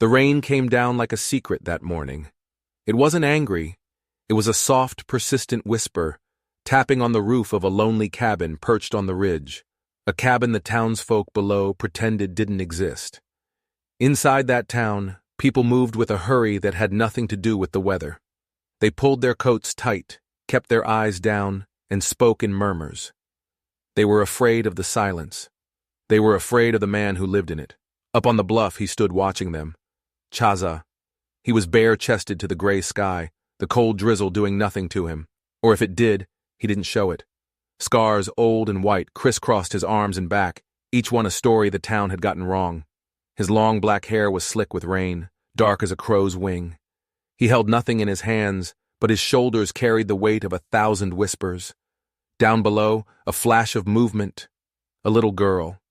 The rain came down like a secret that morning. It wasn't angry. It was a soft, persistent whisper, tapping on the roof of a lonely cabin perched on the ridge, a cabin the townsfolk below pretended didn't exist. Inside that town, people moved with a hurry that had nothing to do with the weather. They pulled their coats tight, kept their eyes down, and spoke in murmurs. They were afraid of the silence. They were afraid of the man who lived in it. Up on the bluff, he stood watching them. Chaza. He was bare-chested to the gray sky, the cold drizzle doing nothing to him. Or if it did, he didn't show it. Scars, old and white, crisscrossed his arms and back, each one a story the town had gotten wrong. His long black hair was slick with rain, dark as a crow's wing. He held nothing in his hands, but his shoulders carried the weight of 1,000 whispers. Down below, a flash of movement. A little girl.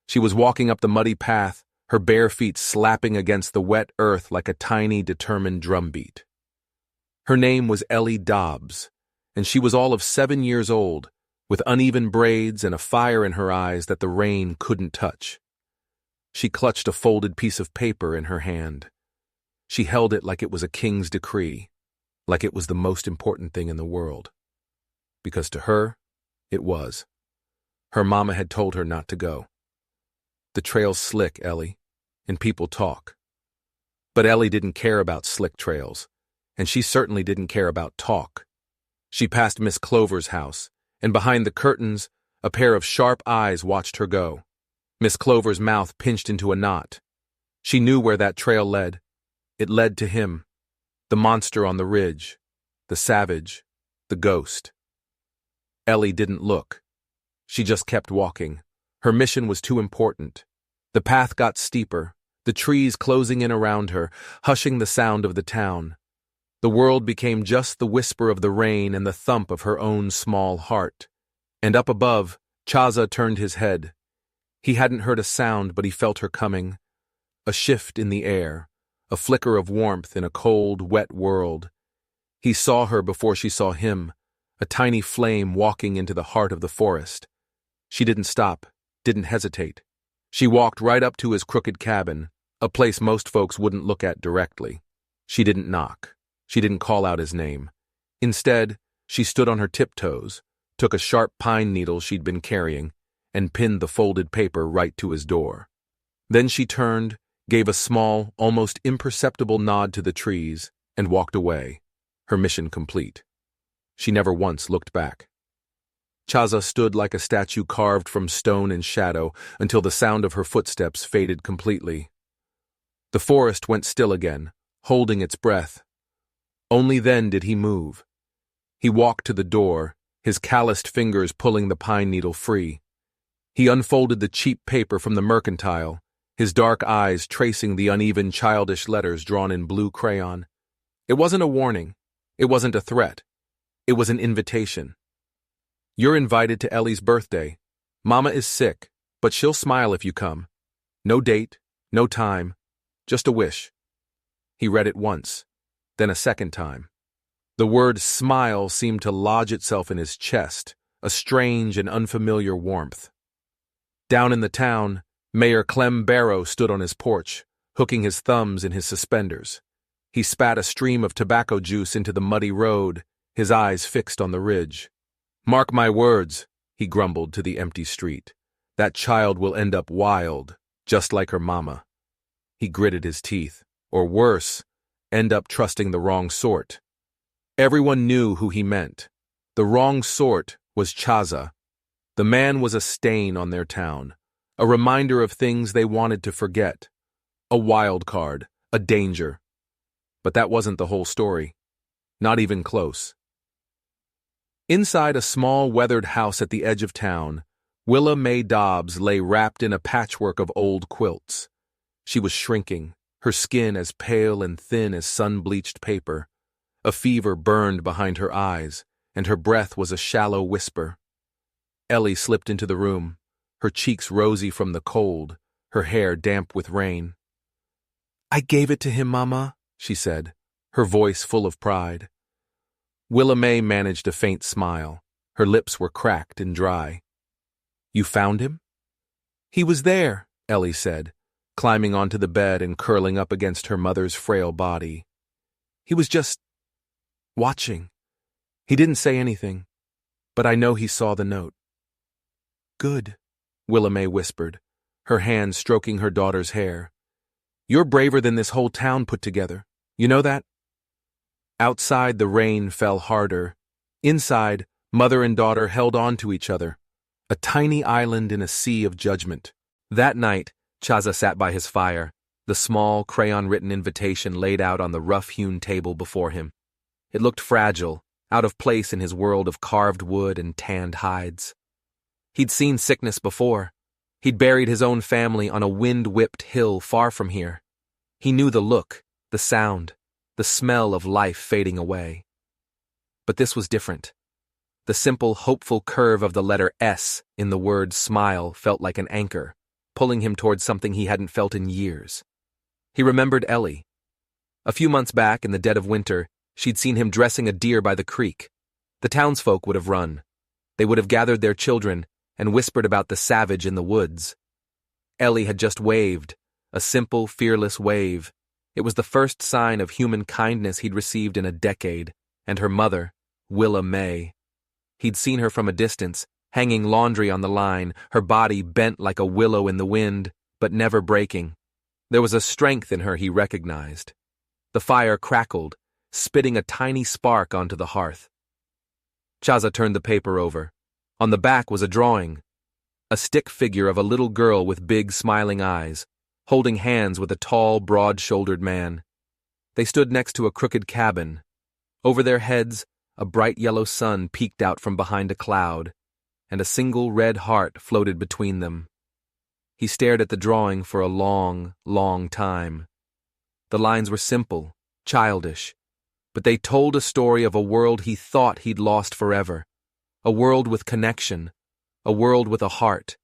She was walking up the muddy path, her bare feet slapping against the wet earth like a tiny, determined drumbeat. Her name was Ellie Dobbs, and she was all of 7 years old, with uneven braids and a fire in her eyes that the rain couldn't touch. She clutched a folded piece of paper in her hand. She held it like it was a king's decree, like it was the most important thing in the world. Because to her, it was. Her mama had told her not to go. The trail's slick, Ellie, and people talk. But Ellie didn't care about slick trails, and she certainly didn't care about talk. She passed Miss Clover's house, and behind the curtains, a pair of sharp eyes watched her go. Miss Clover's mouth pinched into a knot. She knew where that trail led. It led to him, the monster on the ridge, the savage, the ghost. Ellie didn't look. She just kept walking. Her mission was too important. The path got steeper, the trees closing in around her, hushing the sound of the town. The world became just the whisper of the rain and the thump of her own small heart. And up above, Chaza turned his head. He hadn't heard a sound, but he felt her coming. A shift in the air, a flicker of warmth in a cold, wet world. He saw her before she saw him, a tiny flame walking into the heart of the forest. She didn't stop, didn't hesitate. She walked right up to his crooked cabin, a place most folks wouldn't look at directly. She didn't knock. She didn't call out his name. Instead, she stood on her tiptoes, took a sharp pine needle she'd been carrying, and pinned the folded paper right to his door. Then she turned, gave a small, almost imperceptible nod to the trees, and walked away, her mission complete. She never once looked back. Chaza stood like a statue carved from stone and shadow until the sound of her footsteps faded completely. The forest went still again, holding its breath. Only then did he move. He walked to the door, his calloused fingers pulling the pine needle free. He unfolded the cheap paper from the mercantile, his dark eyes tracing the uneven childish letters drawn in blue crayon. It wasn't a warning. It wasn't a threat. It was an invitation. You're invited to Ellie's birthday. Mama is sick, but she'll smile if you come. No date, no time, just a wish. He read it once, then a second time. The word smile seemed to lodge itself in his chest, a strange and unfamiliar warmth. Down in the town, Mayor Clem Barrow stood on his porch, hooking his thumbs in his suspenders. He spat a stream of tobacco juice into the muddy road, his eyes fixed on the ridge. Mark my words, he grumbled to the empty street. That child will end up wild, just like her mama. He gritted his teeth, or worse, end up trusting the wrong sort. Everyone knew who he meant. The wrong sort was Chaza. The man was a stain on their town, a reminder of things they wanted to forget. A wild card, a danger. But that wasn't the whole story. Not even close. Inside a small, weathered house at the edge of town, Willa Mae Dobbs lay wrapped in a patchwork of old quilts. She was shrinking, her skin as pale and thin as sun-bleached paper. A fever burned behind her eyes, and her breath was a shallow whisper. Ellie slipped into the room, her cheeks rosy from the cold, her hair damp with rain. "I gave it to him, Mama," she said, her voice full of pride. Willa Mae managed a faint smile. Her lips were cracked and dry. "You found him?" "He was there," Ellie said. climbing onto the bed and curling up against her mother's frail body. He was just watching. He didn't say anything, but I know he saw the note. "Good," Willa May whispered, her hand stroking her daughter's hair. "You're braver than this whole town put together. You know that?" Outside, the rain fell harder. Inside, mother and daughter held on to each other, a tiny island in a sea of judgment. That night, Chaza sat by his fire, the small, crayon-written invitation laid out on the rough-hewn table before him. It looked fragile, out of place in his world of carved wood and tanned hides. He'd seen sickness before. He'd buried his own family on a wind-whipped hill far from here. He knew the look, the sound, the smell of life fading away. But this was different. The simple, hopeful curve of the letter S in the word smile felt like an anchor, pulling him towards something he hadn't felt in years. He remembered Ellie. A few months back, in the dead of winter, she'd seen him dressing a deer by the creek. The townsfolk would have run. They would have gathered their children and whispered about the savage in the woods. Ellie had just waved, a simple, fearless wave. It was the first sign of human kindness he'd received in a decade, and her mother, Willa May. He'd seen her from a distance, hanging laundry on the line, her body bent like a willow in the wind, but never breaking. There was a strength in her he recognized. The fire crackled, spitting a tiny spark onto the hearth. Chaza turned the paper over. On the back was a drawing, a stick figure of a little girl with big, smiling eyes, holding hands with a tall, broad-shouldered man. They stood next to a crooked cabin. Over their heads, a bright yellow sun peeked out from behind a cloud, and a single red heart floated between them. He stared at the drawing for a long, long time. The lines were simple, childish, but they told a story of a world he thought he'd lost forever, a world with connection, a world with a heart.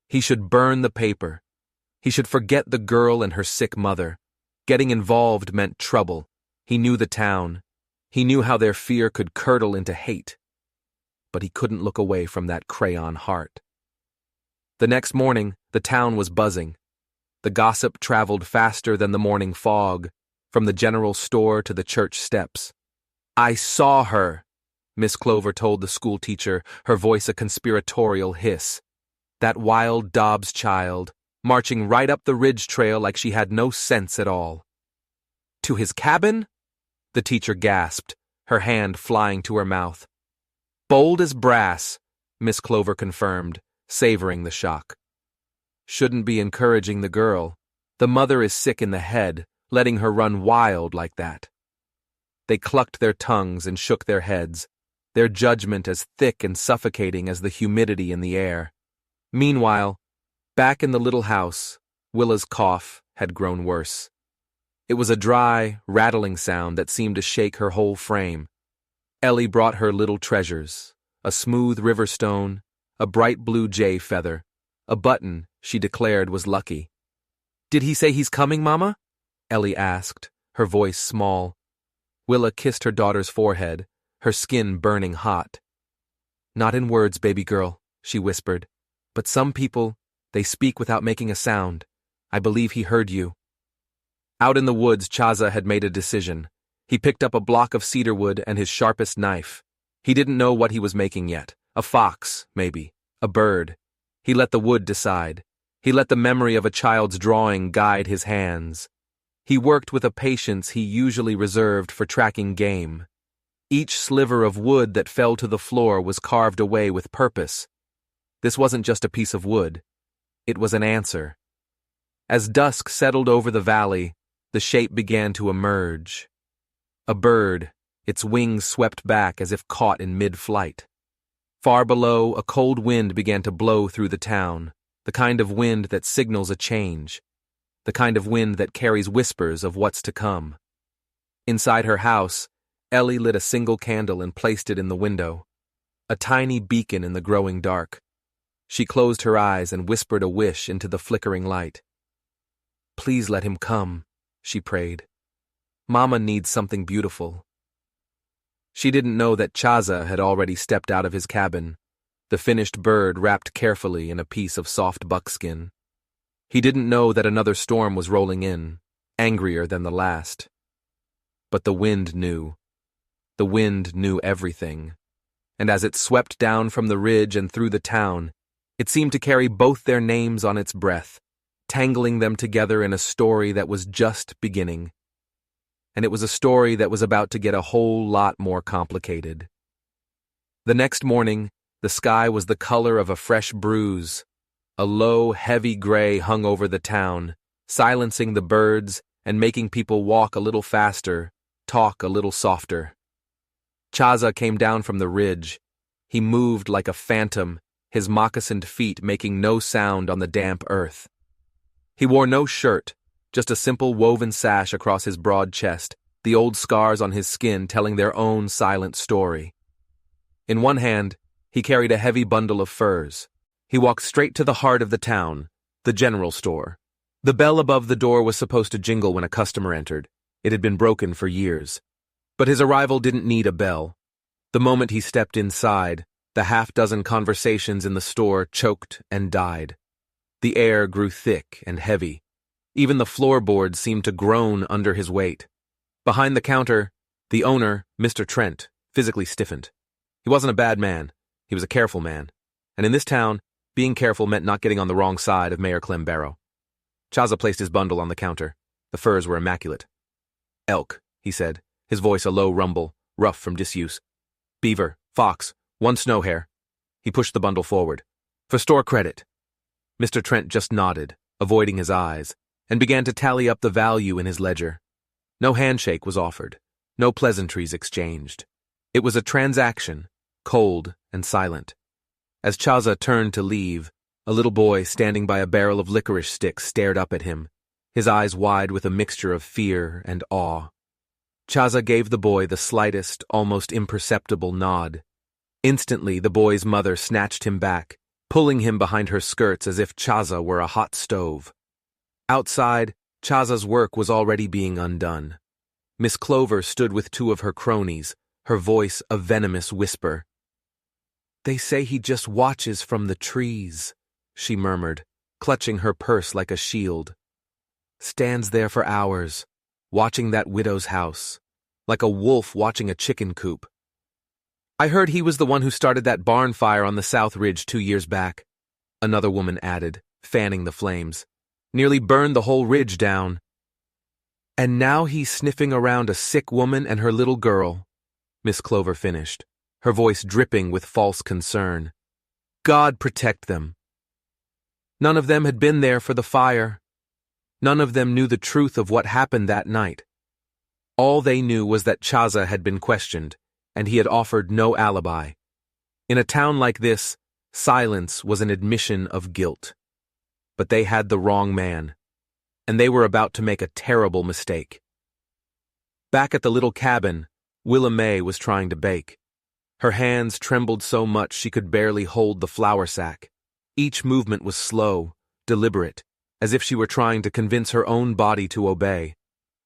He should burn the paper. He should forget the girl and her sick mother. Getting involved meant trouble. He knew the town. He knew how their fear could curdle into hate. But he couldn't look away from that crayon heart. The next morning, the town was buzzing. The gossip traveled faster than the morning fog, from the general store to the church steps. "I saw her," Miss Clover told the schoolteacher, her voice a conspiratorial hiss. "That wild Dobbs child, marching right up the ridge trail like she had no sense at all." "To his cabin?" the teacher gasped, her hand flying to her mouth. "Bold as brass," Miss Clover confirmed, savoring the shock. "Shouldn't be encouraging the girl. The mother is sick in the head, letting her run wild like that." They clucked their tongues and shook their heads, their judgment as thick and suffocating as the humidity in the air. Meanwhile, back in the little house, Willa's cough had grown worse. It was a dry, rattling sound that seemed to shake her whole frame. Ellie brought her little treasures, a smooth river stone, a bright blue jay feather, a button she declared was lucky. "Did he say he's coming, Mama?" Ellie asked, her voice small. Willa kissed her daughter's forehead, her skin burning hot. "Not in words, baby girl," she whispered. "But some people, they speak without making a sound. I believe he heard you." Out in the woods, Chaza had made a decision. He picked up a block of cedar wood and his sharpest knife. He didn't know what he was making yet. A fox, maybe. A bird. He let the wood decide. He let the memory of a child's drawing guide his hands. He worked with a patience he usually reserved for tracking game. Each sliver of wood that fell to the floor was carved away with purpose. This wasn't just a piece of wood. It was an answer. As dusk settled over the valley, the shape began to emerge. A bird, its wings swept back as if caught in mid-flight. Far below, a cold wind began to blow through the town, the kind of wind that signals a change, the kind of wind that carries whispers of what's to come. Inside her house, Ellie lit a single candle and placed it in the window, a tiny beacon in the growing dark. She closed her eyes and whispered a wish into the flickering light. "Please let him come," she prayed. "Mama needs something beautiful." She didn't know that Chaza had already stepped out of his cabin, the finished bird wrapped carefully in a piece of soft buckskin. He didn't know that another storm was rolling in, angrier than the last. But the wind knew. The wind knew everything. And as it swept down from the ridge and through the town, it seemed to carry both their names on its breath, tangling them together in a story that was just beginning. And it was a story that was about to get a whole lot more complicated. The next morning, the sky was the color of a fresh bruise. A low, heavy gray hung over the town, silencing the birds and making people walk a little faster, talk a little softer. Chaza came down from the ridge. He moved like a phantom, his moccasined feet making no sound on the damp earth. He wore no shirt, just a simple woven sash across his broad chest, the old scars on his skin telling their own silent story. In one hand, he carried a heavy bundle of furs. He walked straight to the heart of the town, the general store. The bell above the door was supposed to jingle when a customer entered. It had been broken for years. But his arrival didn't need a bell. The moment he stepped inside, the half-dozen conversations in the store choked and died. The air grew thick and heavy. Even the floorboards seemed to groan under his weight. Behind the counter, the owner, Mr. Trent, physically stiffened. He wasn't a bad man. He was a careful man. And in this town, being careful meant not getting on the wrong side of Mayor Clem Barrow. Chaza placed his bundle on the counter. The furs were immaculate. Elk, he said, his voice a low rumble, rough from disuse. Beaver, fox, 1 snow hare. He pushed the bundle forward. For store credit. Mr. Trent just nodded, avoiding his eyes, and began to tally up the value in his ledger. No handshake was offered, no pleasantries exchanged. It was a transaction, cold and silent. As Chaza turned to leave, a little boy standing by a barrel of licorice sticks stared up at him, his eyes wide with a mixture of fear and awe. Chaza gave the boy the slightest, almost imperceptible nod. Instantly, the boy's mother snatched him back, pulling him behind her skirts as if Chaza were a hot stove. Outside, Chaza's work was already being undone. Miss Clover stood with 2 of her cronies, her voice a venomous whisper. "They say he just watches from the trees," she murmured, clutching her purse like a shield. "Stands there for hours, watching that widow's house, like a wolf watching a chicken coop. I heard he was the one who started that barn fire on the South Ridge 2 years back," another woman added, fanning the flames. "Nearly burned the whole ridge down. And now he's sniffing around a sick woman and her little girl," Miss Clover finished, her voice dripping with false concern. "God protect them. None of them had been there for the fire. None of them knew the truth of what happened that night. All they knew was that Chaza had been questioned, and he had offered no alibi. In a town like this, silence was an admission of guilt. But they had the wrong man, and they were about to make a terrible mistake. Back at the little cabin, Willa May was trying to bake. Her hands trembled so much she could barely hold the flour sack. Each movement was slow, deliberate, as if she were trying to convince her own body to obey.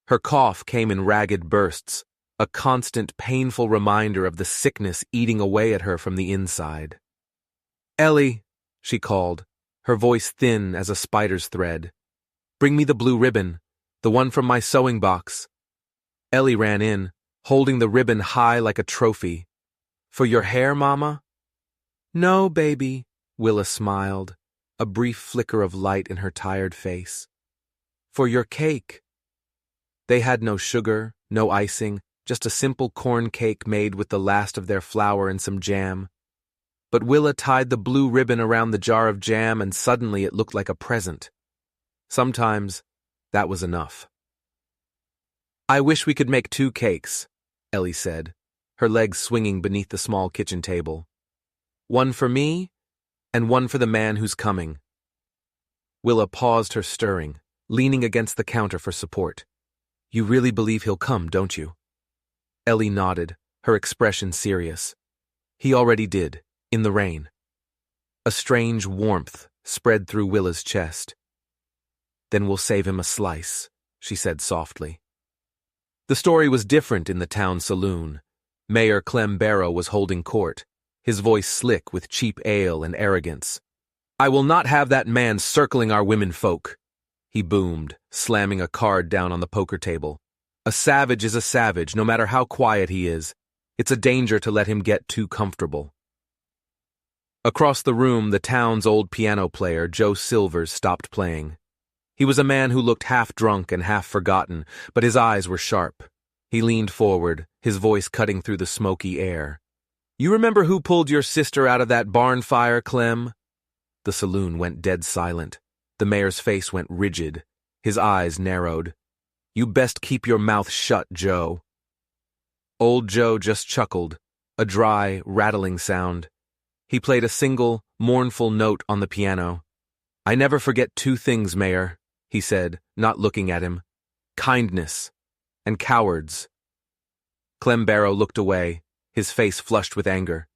Her cough came in ragged bursts, a constant, painful reminder of the sickness eating away at her from the inside. "Ellie," she called, her voice thin as a spider's thread. "Bring me the blue ribbon, the one from my sewing box." Ellie ran in, holding the ribbon high like a trophy. "For your hair, Mama?" "No, baby," Willa smiled, a brief flicker of light in her tired face. "For your cake." They had no sugar, no icing, just a simple corn cake made with the last of their flour and some jam. But Willa tied the blue ribbon around the jar of jam and suddenly it looked like a present. Sometimes, that was enough. "I wish we could make 2 cakes," Ellie said, her legs swinging beneath the small kitchen table. "One for me, and one for the man who's coming." Willa paused her stirring, leaning against the counter for support. "You really believe he'll come, don't you?" Ellie nodded, her expression serious. "He already did, in the rain." A strange warmth spread through Willa's chest. "Then we'll save him a slice," she said softly. The story was different in the town saloon. Mayor Clem Barrow was holding court, his voice slick with cheap ale and arrogance. I will not have that man circling our women folk, he boomed, slamming a card down on the poker table. A savage is a savage, no matter how quiet he is. It's a danger to let him get too comfortable. Across the room, the town's old piano player, Joe Silvers, stopped playing. He was a man who looked half drunk and half forgotten, but his eyes were sharp. He leaned forward, his voice cutting through the smoky air. You remember who pulled your sister out of that barn fire, Clem? The saloon went dead silent. The mayor's face went rigid. His eyes narrowed. You best keep your mouth shut, Joe. Old Joe just chuckled, a dry, rattling sound. He played a single, mournful note on the piano. I never forget two things, Mayor, he said, not looking at him. Kindness and cowards. Clem Barrow looked away, his face flushed with anger.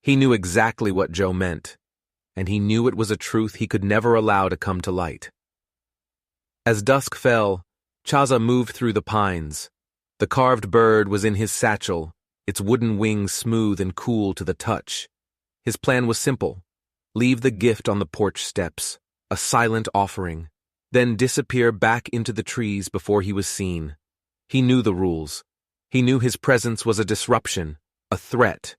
He knew exactly what Joe meant, and he knew it was a truth he could never allow to come to light. As dusk fell, Chaza moved through the pines. The carved bird was in his satchel, its wooden wings smooth and cool to the touch. His plan was simple. Leave the gift on the porch steps, a silent offering, then disappear back into the trees before he was seen. He knew the rules. He knew his presence was a disruption, a threat.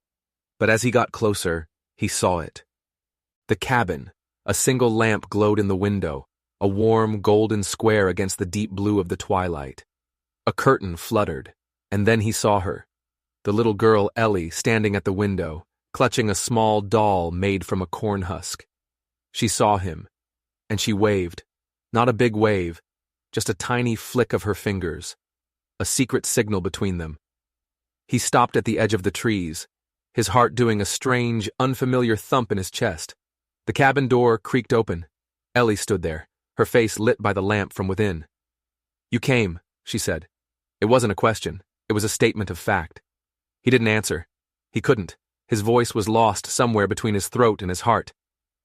But as he got closer, he saw it. The cabin, a single lamp glowed in the window, a warm golden square against the deep blue of the twilight. A curtain fluttered, and then he saw her, the little girl Ellie standing at the window, clutching a small doll made from a corn husk. She saw him, and she waved, not a big wave, just a tiny flick of her fingers, a secret signal between them. He stopped at the edge of the trees, his heart doing a strange, unfamiliar thump in his chest. The cabin door creaked open. Ellie stood there, her face lit by the lamp from within. You came, she said. It wasn't a question, it was a statement of fact. He didn't answer. He couldn't. His voice was lost somewhere between his throat and his heart.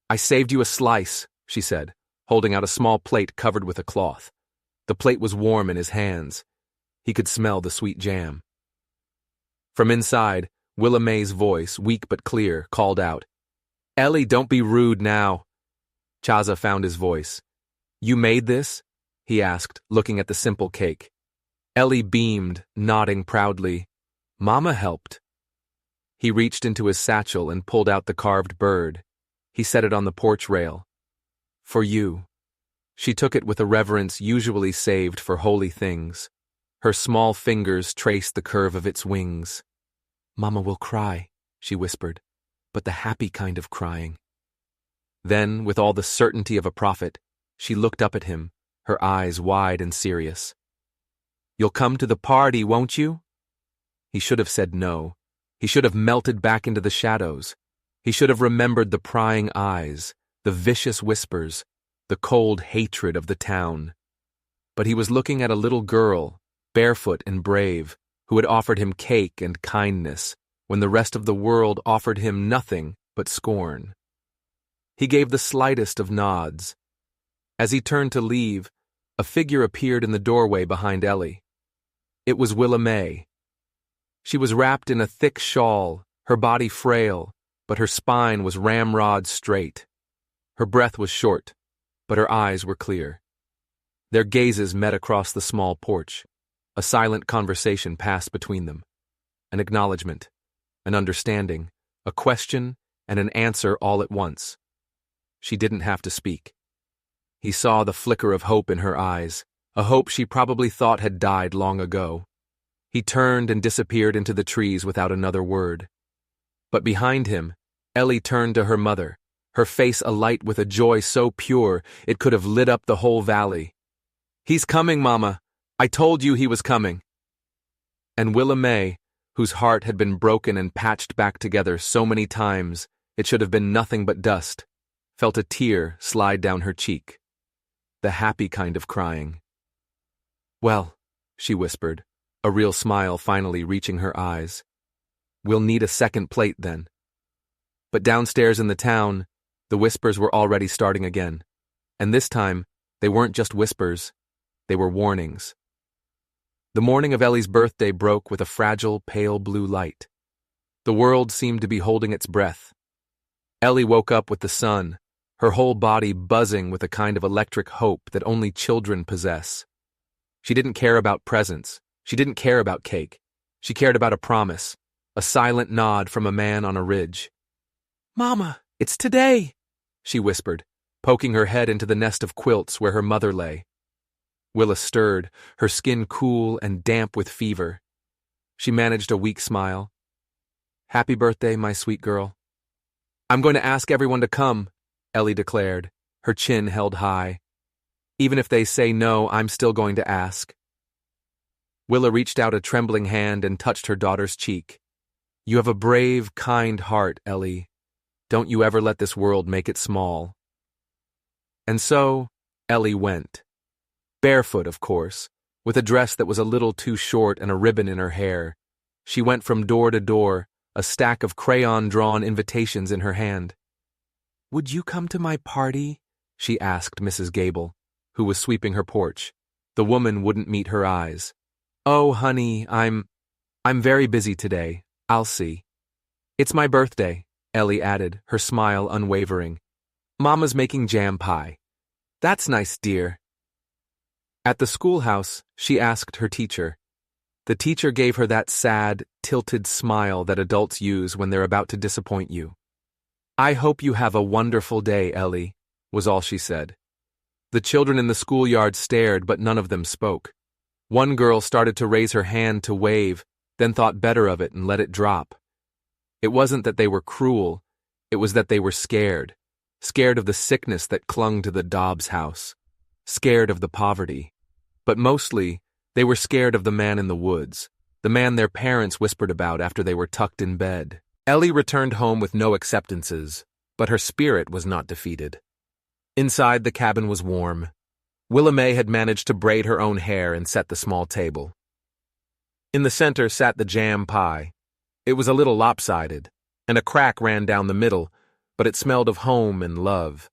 I saved you a slice, she said, holding out a small plate covered with a cloth. The plate was warm in his hands. He could smell the sweet jam. From inside, Willa May's voice, weak but clear, called out, Ellie, don't be rude now. Chaza found his voice. You made this? He asked, looking at the simple cake. Ellie beamed, nodding proudly. Mama helped. He reached into his satchel and pulled out the carved bird. He set it on the porch rail. For you. She took it with a reverence usually saved for holy things. Her small fingers traced the curve of its wings. Mama will cry, she whispered, but the happy kind of crying. Then, with all the certainty of a prophet, she looked up at him, her eyes wide and serious. You'll come to the party, won't you? He should have said no. He should have melted back into the shadows. He should have remembered the prying eyes, the vicious whispers, the cold hatred of the town. But he was looking at a little girl, barefoot and brave, who had offered him cake and kindness, when the rest of the world offered him nothing but scorn. He gave the slightest of nods. As he turned to leave, a figure appeared in the doorway behind Ellie. It was Willa May. She was wrapped in a thick shawl, her body frail, but her spine was ramrod straight. Her breath was short, but her eyes were clear. Their gazes met across the small porch. A silent conversation passed between them. An acknowledgement, an understanding, a question, and an answer all at once. She didn't have to speak. He saw the flicker of hope in her eyes, a hope she probably thought had died long ago. He turned and disappeared into the trees without another word. But behind him, Ellie turned to her mother, her face alight with a joy so pure it could have lit up the whole valley. He's coming, Mama. I told you he was coming. And Willa May, whose heart had been broken and patched back together so many times it should have been nothing but dust, felt a tear slide down her cheek. The happy kind of crying. Well, she whispered, a real smile finally reaching her eyes. We'll need a second plate then. But downstairs in the town, the whispers were already starting again. And this time, they weren't just whispers, they were warnings. The morning of Ellie's birthday broke with a fragile, pale blue light. The world seemed to be holding its breath. Ellie woke up with the sun, her whole body buzzing with a kind of electric hope that only children possess. She didn't care about presents. She didn't care about cake. She cared about a promise, a silent nod from a man on a ridge. "Mama, it's today," she whispered, poking her head into the nest of quilts where her mother lay. Willa stirred, her skin cool and damp with fever. She managed a weak smile. "Happy birthday, my sweet girl." "I'm going to ask everyone to come," Ellie declared, her chin held high. "Even if they say no, I'm still going to ask." Willa reached out a trembling hand and touched her daughter's cheek. "You have a brave, kind heart, Ellie. Don't you ever let this world make it small." And so, Ellie went. Barefoot, of course, with a dress that was a little too short and a ribbon in her hair. She went from door to door, a stack of crayon-drawn invitations in her hand. "Would you come to my party?" she asked Mrs. Gable, who was sweeping her porch. The woman wouldn't meet her eyes. "Oh, honey, I'm very busy today. I'll see." "It's my birthday," Ellie added, her smile unwavering. "Mama's making jam pie." "That's nice, dear." At the schoolhouse, she asked her teacher. The teacher gave her that sad, tilted smile that adults use when they're about to disappoint you. "I hope you have a wonderful day, Ellie," was all she said. The children in the schoolyard stared, but none of them spoke. One girl started to raise her hand to wave, then thought better of it and let it drop. It wasn't that they were cruel, it was that they were scared. Scared of the sickness that clung to the Dobbs house. Scared of the poverty. But mostly, they were scared of the man in the woods, the man their parents whispered about after they were tucked in bed. Ellie returned home with no acceptances, but her spirit was not defeated. Inside, the cabin was warm. Willa May had managed to braid her own hair and set the small table. In the center sat the jam pie. It was a little lopsided, and a crack ran down the middle, but it smelled of home and love.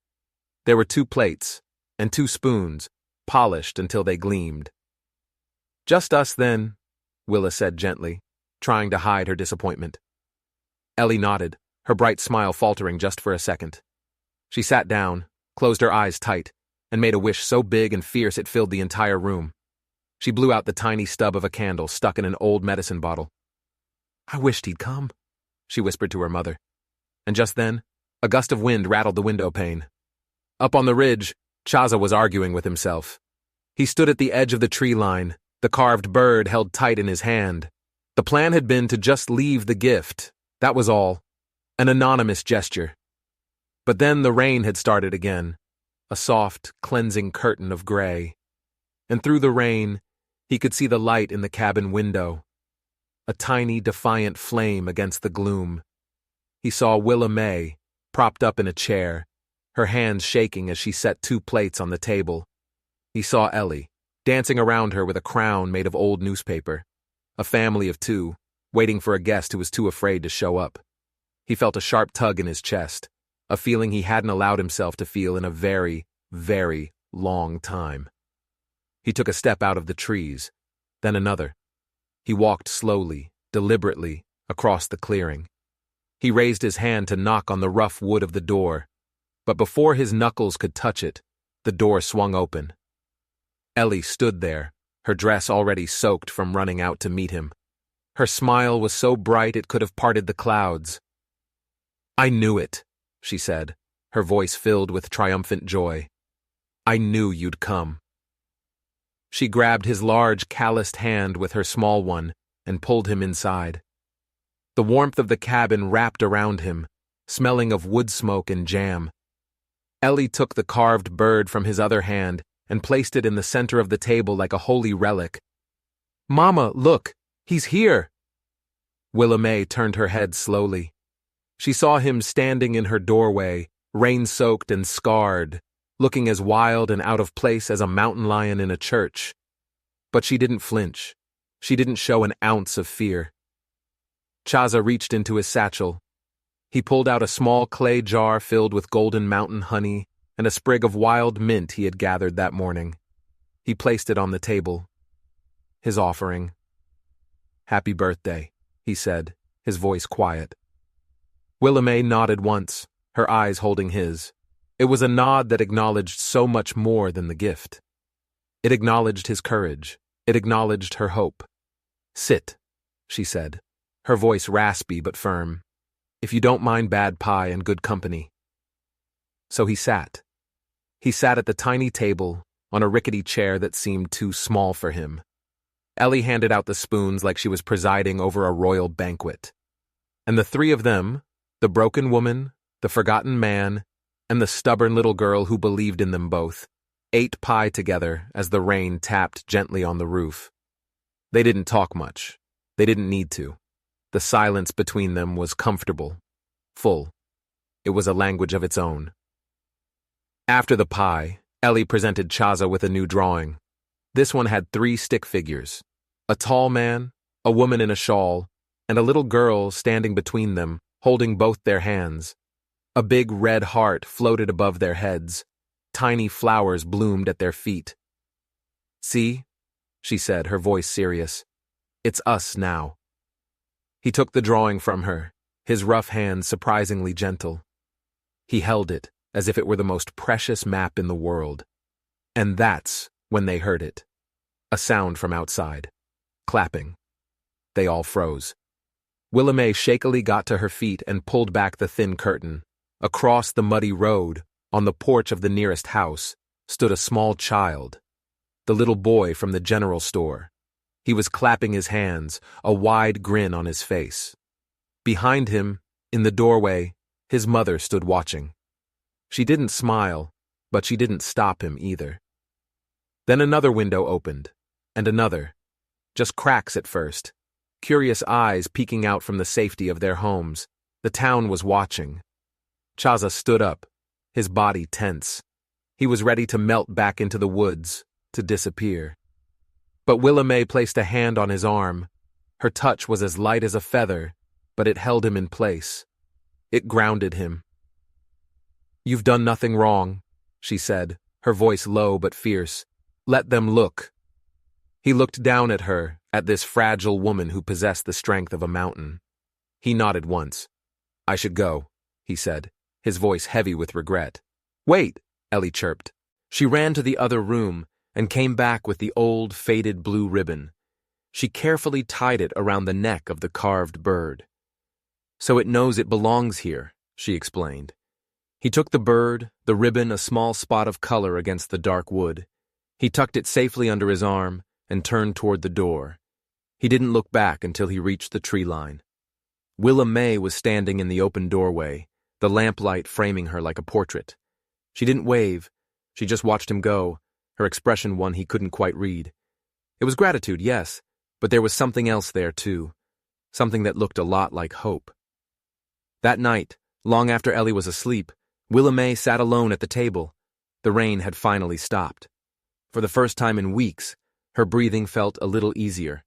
There were 2 plates, and 2 spoons, polished until they gleamed. "Just us, then," Willa said gently, trying to hide her disappointment. Ellie nodded, her bright smile faltering just for a second. She sat down, closed her eyes tight, and made a wish so big and fierce it filled the entire room. She blew out the tiny stub of a candle stuck in an old medicine bottle. "I wished he'd come," she whispered to her mother. And just then, a gust of wind rattled the window pane. Up on the ridge, Chaza was arguing with himself. He stood at the edge of the tree line, the carved bird held tight in his hand. The plan had been to just leave the gift, that was all. An anonymous gesture. But then the rain had started again, a soft, cleansing curtain of gray. And through the rain, he could see the light in the cabin window. A tiny, defiant flame against the gloom. He saw Willa May, propped up in a chair, her hands shaking as she set 2 plates on the table. He saw Ellie, dancing around her with a crown made of old newspaper. A family of 2, waiting for a guest who was too afraid to show up. He felt a sharp tug in his chest, a feeling he hadn't allowed himself to feel in a very, very long time. He took a step out of the trees, then another. He walked slowly, deliberately, across the clearing. He raised his hand to knock on the rough wood of the door, but before his knuckles could touch it, the door swung open. Ellie stood there, her dress already soaked from running out to meet him. Her smile was so bright it could have parted the clouds. "I knew it," she said, her voice filled with triumphant joy. "I knew you'd come." She grabbed his large, calloused hand with her small one and pulled him inside. The warmth of the cabin wrapped around him, smelling of wood smoke and jam. Ellie took the carved bird from his other hand and placed it in the center of the table like a holy relic. "Mama, look, he's here!" Willa May turned her head slowly. She saw him standing in her doorway, rain-soaked and scarred, looking as wild and out of place as a mountain lion in a church. But she didn't flinch. She didn't show an ounce of fear. Chaza reached into his satchel. He pulled out a small clay jar filled with golden mountain honey and a sprig of wild mint he had gathered that morning. He placed it on the table. His offering. "Happy birthday," he said, his voice quiet. Willa May nodded once, her eyes holding his. It was a nod that acknowledged so much more than the gift. It acknowledged his courage. It acknowledged her hope. "Sit," she said, her voice raspy but firm. "If you don't mind bad pie and good company." So he sat. He sat at the tiny table, on a rickety chair that seemed too small for him. Ellie handed out the spoons like she was presiding over a royal banquet. And the three of them, the broken woman, the forgotten man, and the stubborn little girl who believed in them both, ate pie together as the rain tapped gently on the roof. They didn't talk much. They didn't need to. The silence between them was comfortable, full. It was a language of its own. After the pie, Ellie presented Chaza with a new drawing. This one had 3 stick figures: a tall man, a woman in a shawl, and a little girl standing between them, holding both their hands. A big red heart floated above their heads. Tiny flowers bloomed at their feet. "See?" she said, her voice serious. "It's us now." He took the drawing from her, his rough hand surprisingly gentle. He held it as if it were the most precious map in the world. And that's when they heard it. A sound from outside. Clapping. They all froze. Willamay shakily got to her feet and pulled back the thin curtain. Across the muddy road, on the porch of the nearest house, stood a small child. The little boy from the general store. He was clapping his hands, a wide grin on his face. Behind him, in the doorway, his mother stood watching. She didn't smile, but she didn't stop him either. Then another window opened, and another. Just cracks at first. Curious eyes peeking out from the safety of their homes. The town was watching. Chaza stood up, his body tense. He was ready to melt back into the woods, to disappear. But Willamay placed a hand on his arm. Her touch was as light as a feather, but it held him in place. It grounded him. "You've done nothing wrong," she said, her voice low but fierce. "Let them look." He looked down at her, at this fragile woman who possessed the strength of a mountain. He nodded once. "I should go," he said, his voice heavy with regret. "Wait," Ellie chirped. She ran to the other room and came back with the old, faded blue ribbon. She carefully tied it around the neck of the carved bird. "So it knows it belongs here," she explained. He took the bird, the ribbon a small spot of color against the dark wood. He tucked it safely under his arm and turned toward the door. He didn't look back until he reached the tree line. Willamay was standing in the open doorway, the lamplight framing her like a portrait. She didn't wave. She just watched him go, her expression one he couldn't quite read. It was gratitude, yes, but there was something else there, too. Something that looked a lot like hope. That night, long after Ellie was asleep, Willamay sat alone at the table. The rain had finally stopped. For the first time in weeks, her breathing felt a little easier.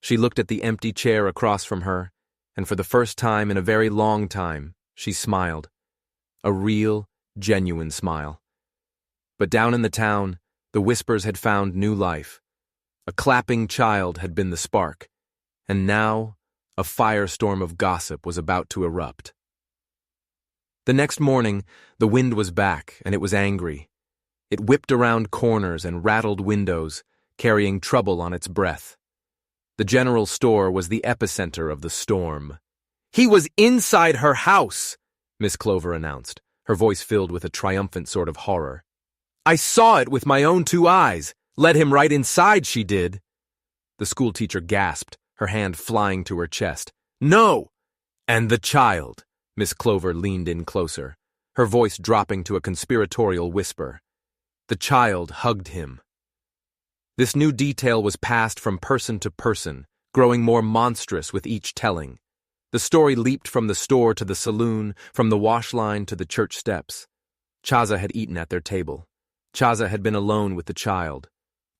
She looked at the empty chair across from her, and for the first time in a very long time, she smiled. A real, genuine smile. But down in the town, the whispers had found new life. A clapping child had been the spark, and now a firestorm of gossip was about to erupt. The next morning, the wind was back, and it was angry. It whipped around corners and rattled windows, carrying trouble on its breath. The general store was the epicenter of the storm. "He was inside her house," Miss Clover announced, her voice filled with a triumphant sort of horror. "I saw it with my own 2 eyes. Let him right inside, she did." The schoolteacher gasped, her hand flying to her chest. "No!" "And the child." Miss Clover leaned in closer, her voice dropping to a conspiratorial whisper. The child hugged him. This new detail was passed from person to person, growing more monstrous with each telling. The story leaped from the store to the saloon, from the wash line to the church steps. Chaza had eaten at their table. Chaza had been alone with the child.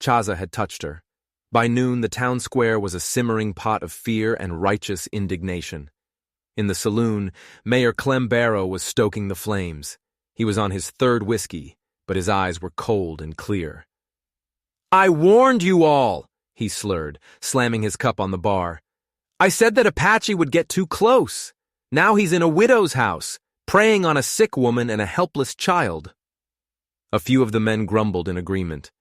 Chaza had touched her. By noon, the town square was a simmering pot of fear and righteous indignation. In the saloon, Mayor Clem Barrow was stoking the flames. He was on his 3rd whiskey, but his eyes were cold and clear. "I warned you all," he slurred, slamming his cup on the bar. "I said that Apache would get too close. Now he's in a widow's house, preying on a sick woman and a helpless child. A few of the men grumbled in agreement.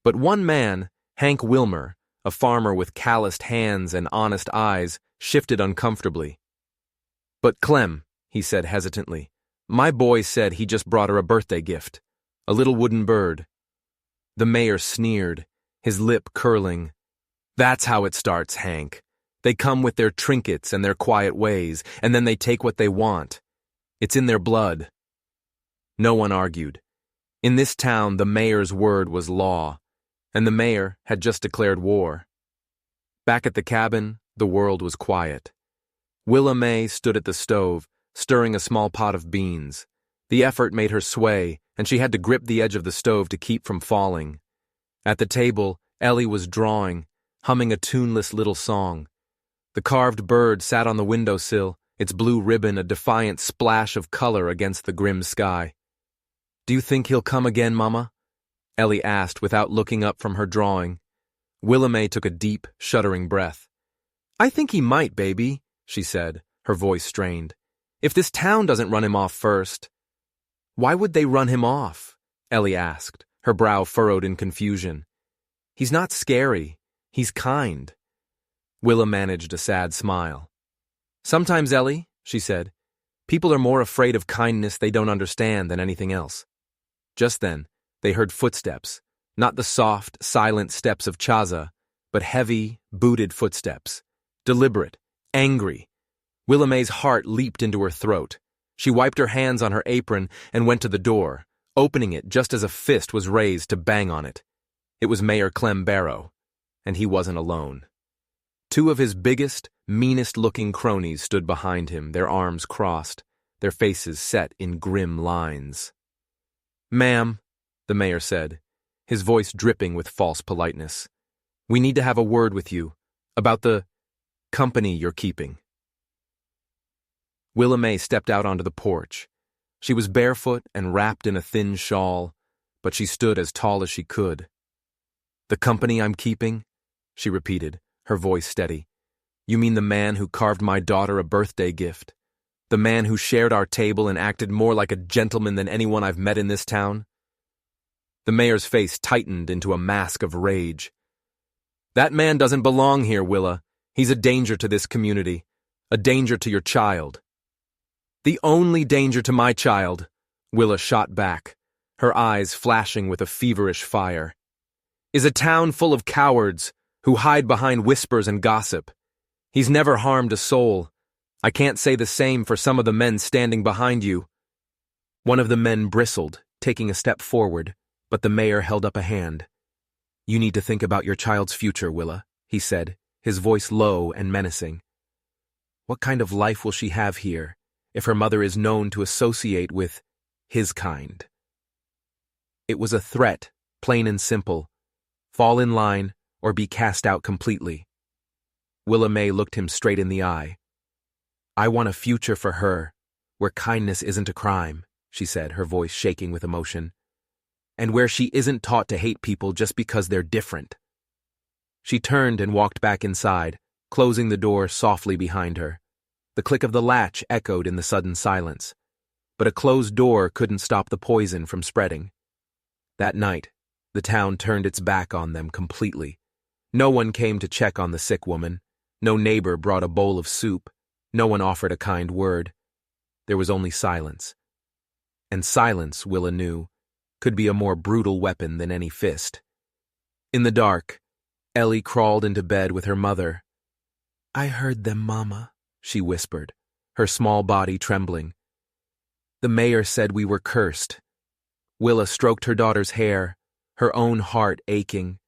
But one man, Hank Wilmer, a farmer with calloused hands and honest eyes, shifted uncomfortably. "But Clem," he said hesitantly, "my boy said he just brought her a birthday gift. A little wooden bird." The mayor sneered, his lip curling. "That's how it starts, Hank. They come with their trinkets and their quiet ways, and then they take what they want. It's in their blood." No one argued. In this town, the mayor's word was law, and the mayor had just declared war. Back at the cabin, the world was quiet. Willa May stood at the stove, stirring a small pot of beans. The effort made her sway, and she had to grip the edge of the stove to keep from falling. At the table, Ellie was drawing, humming a tuneless little song. The carved bird sat on the windowsill, its blue ribbon a defiant splash of color against the grim sky. "Do you think he'll come again, Mama?" Ellie asked without looking up from her drawing. Willa May took a deep, shuddering breath. "I think he might, baby," she said, her voice strained. "If this town doesn't run him off first." "Why would they run him off?" Ellie asked, her brow furrowed in confusion. "He's not scary. He's kind." Willa managed a sad smile. "Sometimes, Ellie," she said, "people are more afraid of kindness they don't understand than anything else." Just then, they heard footsteps, not the soft, silent steps of Chaza, but heavy, booted footsteps. Deliberate, angry. Willa May's heart leaped into her throat. She wiped her hands on her apron and went to the door, opening it just as a fist was raised to bang on it. It was Mayor Clem Barrow, and he wasn't alone. Two of his biggest, meanest-looking cronies stood behind him, their arms crossed, their faces set in grim lines. "Ma'am," the mayor said, his voice dripping with false politeness, "we need to have a word with you about the company you're keeping." Willa May stepped out onto the porch. She was barefoot and wrapped in a thin shawl, but she stood as tall as she could. "The company I'm keeping?" she repeated, her voice steady. "You mean the man who carved my daughter a birthday gift? The man who shared our table and acted more like a gentleman than anyone I've met in this town?" The mayor's face tightened into a mask of rage. "That man doesn't belong here, Willa. He's a danger to this community, a danger to your child." "The only danger to my child," Willa shot back, her eyes flashing with a feverish fire, "is a town full of cowards who hide behind whispers and gossip. He's never harmed a soul. I can't say the same for some of the men standing behind you." One of the men bristled, taking a step forward, but the mayor held up a hand. "You need to think about your child's future, Willa," he said, his voice low and menacing. "What kind of life will she have here if her mother is known to associate with his kind?" It was a threat, plain and simple. Fall in line or be cast out completely. Willa May looked him straight in the eye. "I want a future for her, where kindness isn't a crime," she said, her voice shaking with emotion, "and where she isn't taught to hate people just because they're different." She turned and walked back inside, closing the door softly behind her. The click of the latch echoed in the sudden silence, but a closed door couldn't stop the poison from spreading. That night, the town turned its back on them completely. No one came to check on the sick woman. No neighbor brought a bowl of soup. No one offered a kind word. There was only silence. And silence, Willa knew, could be a more brutal weapon than any fist. In the dark, Ellie crawled into bed with her mother. "I heard them, Mama," she whispered, her small body trembling. "The mayor said we were cursed." Willa stroked her daughter's hair, her own heart aching.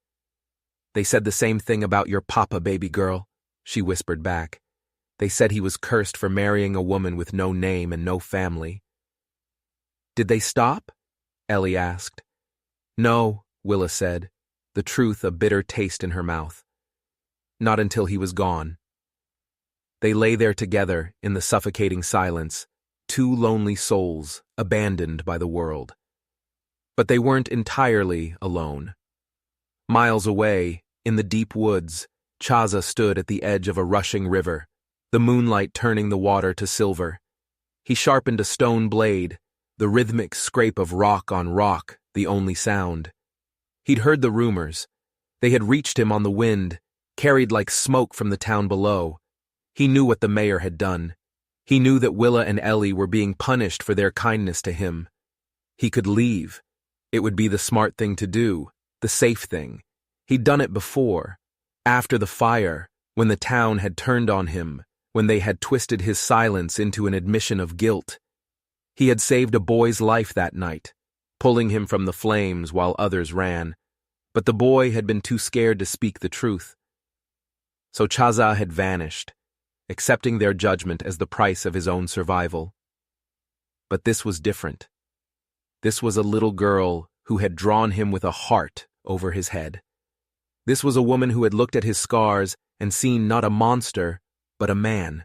"They said the same thing about your papa, baby girl," she whispered back. "They said he was cursed for marrying a woman with no name and no family." "Did they stop?" Ellie asked. "No," Willa said, the truth a bitter taste in her mouth. "Not until he was gone." They lay there together in the suffocating silence, two lonely souls abandoned by the world. But they weren't entirely alone. Miles away, in the deep woods, Chaza stood at the edge of a rushing river, the moonlight turning the water to silver. He sharpened a stone blade, the rhythmic scrape of rock on rock, the only sound. He'd heard the rumors. They had reached him on the wind, carried like smoke from the town below. He knew what the mayor had done. He knew that Willa and Ellie were being punished for their kindness to him. He could leave. It would be the smart thing to do, the safe thing. He'd done it before. After the fire, when the town had turned on him, when they had twisted his silence into an admission of guilt. He had saved a boy's life that night, pulling him from the flames while others ran. But the boy had been too scared to speak the truth. So Chaza had vanished, accepting their judgment as the price of his own survival. But this was different. This was a little girl who had drawn him with a heart over his head. This was a woman who had looked at his scars and seen not a monster, but a man.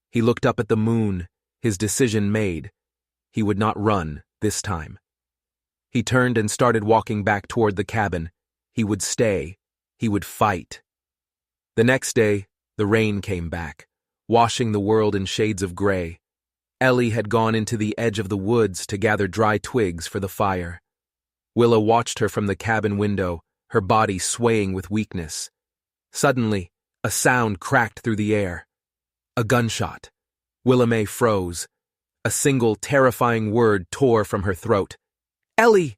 He looked up at the moon, his decision made. He would not run this time. He turned and started walking back toward the cabin. He would stay. He would fight. The next day, the rain came back, washing the world in shades of gray. Ellie had gone into the edge of the woods to gather dry twigs for the fire. Willa watched her from the cabin window, her body swaying with weakness. Suddenly, a sound cracked through the air. A gunshot. Willa May froze. A single terrifying word tore from her throat. "Ellie!"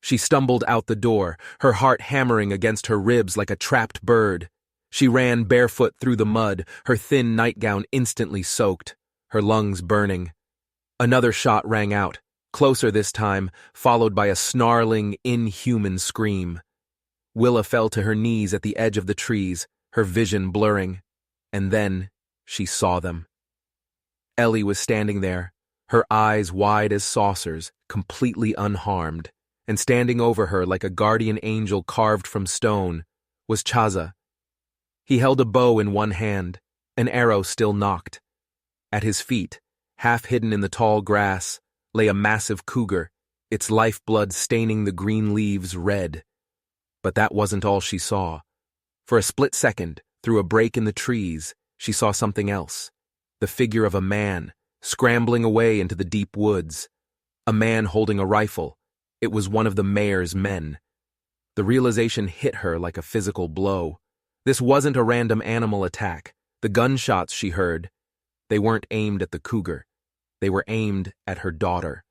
She stumbled out the door, her heart hammering against her ribs like a trapped bird. She ran barefoot through the mud, her thin nightgown instantly soaked, her lungs burning. Another shot rang out, closer this time, followed by a snarling, inhuman scream. Willa fell to her knees at the edge of the trees, her vision blurring. And then she saw them. Ellie was standing there, her eyes wide as saucers, completely unharmed, and standing over her like a guardian angel carved from stone was Chaza. He held a bow in one hand, an arrow still nocked. At his feet, half hidden in the tall grass, lay a massive cougar, its lifeblood staining the green leaves red. But that wasn't all she saw. For a split second, through a break in the trees, she saw something else. The figure of a man, scrambling away into the deep woods. A man holding a rifle. It was one of the mayor's men. The realization hit her like a physical blow. This wasn't a random animal attack. The gunshots she heard, they weren't aimed at the cougar. They were aimed at her daughter.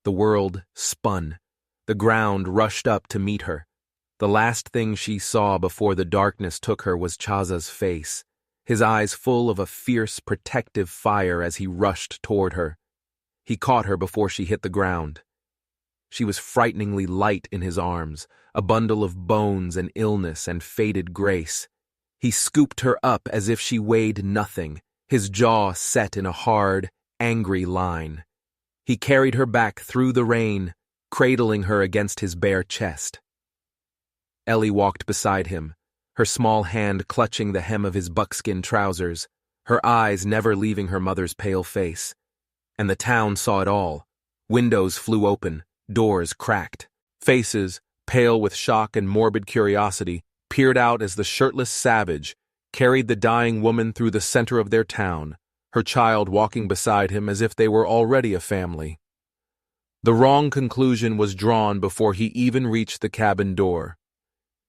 The world spun. The ground rushed up to meet her. The last thing she saw before the darkness took her was Chaza's face, his eyes full of a fierce, protective fire as he rushed toward her. He caught her before she hit the ground. She was frighteningly light in his arms, a bundle of bones and illness and faded grace. He scooped her up as if she weighed nothing, his jaw set in a hard, angry line. He carried her back through the rain, cradling her against his bare chest. Ellie walked beside him, her small hand clutching the hem of his buckskin trousers, her eyes never leaving her mother's pale face. And the town saw it all. Windows flew open, doors cracked. Faces, pale with shock and morbid curiosity, peered out as the shirtless savage carried the dying woman through the center of their town, her child walking beside him as if they were already a family. The wrong conclusion was drawn before he even reached the cabin door.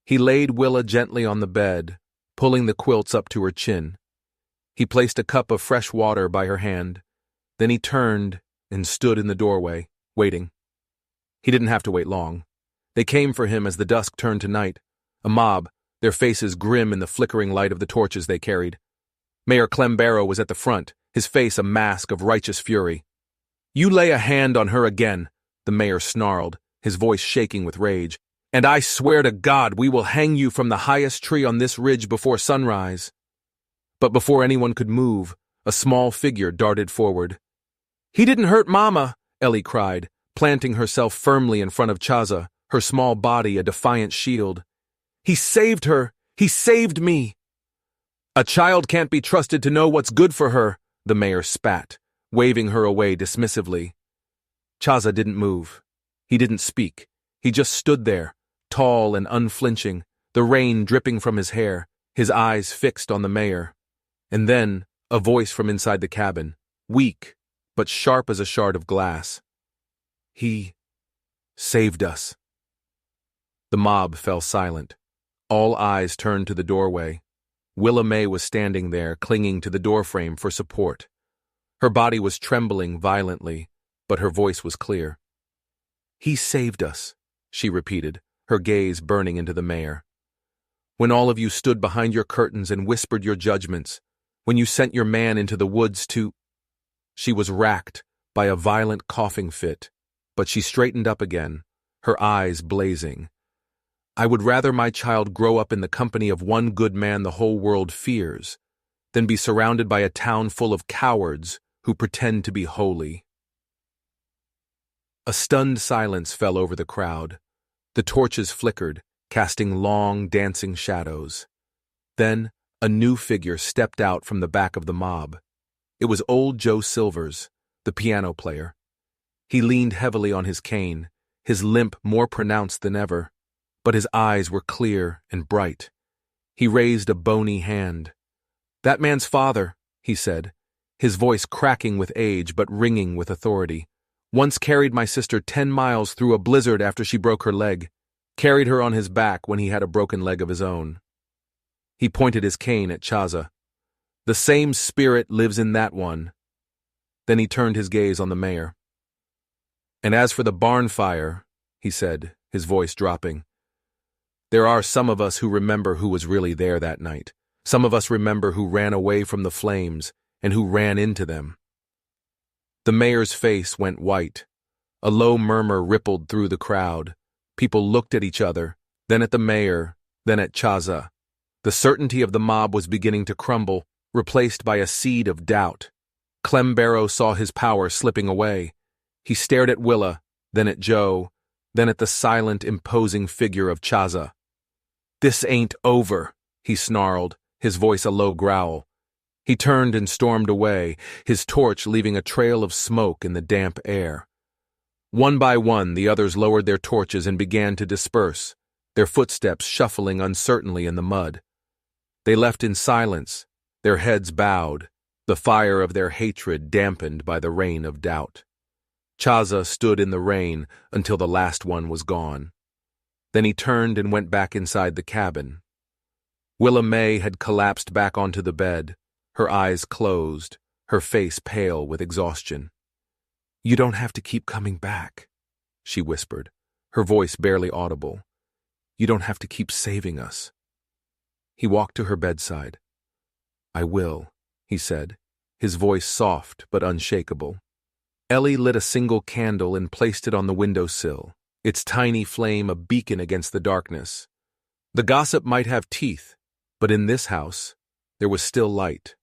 He laid Willa gently on the bed, pulling the quilts up to her chin. He placed a cup of fresh water by her hand. Then he turned and stood in the doorway, waiting. He didn't have to wait long. They came for him as the dusk turned to night, a mob, their faces grim in the flickering light of the torches they carried. Mayor Clem Barrow was at the front, his face a mask of righteous fury. "You lay a hand on her again," the mayor snarled, his voice shaking with rage, "and I swear to God we will hang you from the highest tree on this ridge before sunrise." But before anyone could move, a small figure darted forward. "He didn't hurt Mama," Ellie cried, planting herself firmly in front of Chaza, her small body a defiant shield. "He saved her! He saved me!" "A child can't be trusted to know what's good for her," the mayor spat, waving her away dismissively. Chaza didn't move. He didn't speak. He just stood there, tall and unflinching, the rain dripping from his hair, his eyes fixed on the mayor. And then, a voice from inside the cabin, weak, but sharp as a shard of glass. He saved us. The mob fell silent. All eyes turned to the doorway. Willa May was standing there, clinging to the doorframe for support. Her body was trembling violently, but her voice was clear. He saved us, she repeated, her gaze burning into the mayor. When all of you stood behind your curtains and whispered your judgments, when you sent your man into the woods to— She was racked by a violent coughing fit, but she straightened up again, her eyes blazing. I would rather my child grow up in the company of one good man the whole world fears than be surrounded by a town full of cowards who pretend to be holy. A stunned silence fell over the crowd. The torches flickered, casting long, dancing shadows. Then, a new figure stepped out from the back of the mob. It was old Joe Silvers, the piano player. He leaned heavily on his cane, his limp more pronounced than ever, but his eyes were clear and bright. He raised a bony hand. That man's father, he said, his voice cracking with age but ringing with authority, once carried my sister 10 miles through a blizzard after she broke her leg, carried her on his back when he had a broken leg of his own. He pointed his cane at Chaza. The same spirit lives in that one. Then he turned his gaze on the mayor. And as for the barn fire, he said, his voice dropping, there are some of us who remember who was really there that night. Some of us remember who ran away from the flames and who ran into them. The mayor's face went white. A low murmur rippled through the crowd. People looked at each other, then at the mayor, then at Chaza. The certainty of the mob was beginning to crumble, replaced by a seed of doubt. Clem Barrow saw his power slipping away. He stared at Willa, then at Joe, then at the silent, imposing figure of Chaza. This ain't over, he snarled, his voice a low growl. He turned and stormed away, his torch leaving a trail of smoke in the damp air. One by one, the others lowered their torches and began to disperse, their footsteps shuffling uncertainly in the mud. They left in silence, their heads bowed, the fire of their hatred dampened by the rain of doubt. Chaza stood in the rain until the last one was gone. Then he turned and went back inside the cabin. Willa May had collapsed back onto the bed, her eyes closed, her face pale with exhaustion. You don't have to keep coming back, she whispered, her voice barely audible. You don't have to keep saving us. He walked to her bedside. I will, he said, his voice soft but unshakable. Ellie lit a single candle and placed it on the windowsill, its tiny flame a beacon against the darkness. The gossip might have teeth, but in this house, there was still light.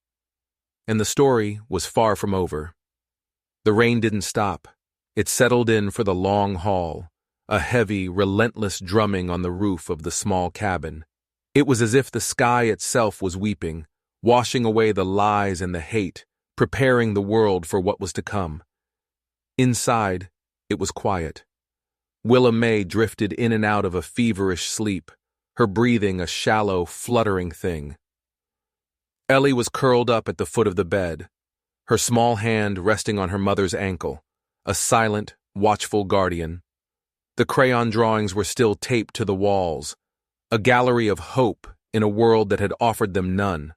And the story was far from over. The rain didn't stop. It settled in for the long haul, a heavy, relentless drumming on the roof of the small cabin. It was as if the sky itself was weeping, washing away the lies and the hate, preparing the world for what was to come. Inside, it was quiet. Willa May drifted in and out of a feverish sleep, her breathing a shallow, fluttering thing. Ellie was curled up at the foot of the bed, her small hand resting on her mother's ankle, a silent, watchful guardian. The crayon drawings were still taped to the walls, a gallery of hope in a world that had offered them none.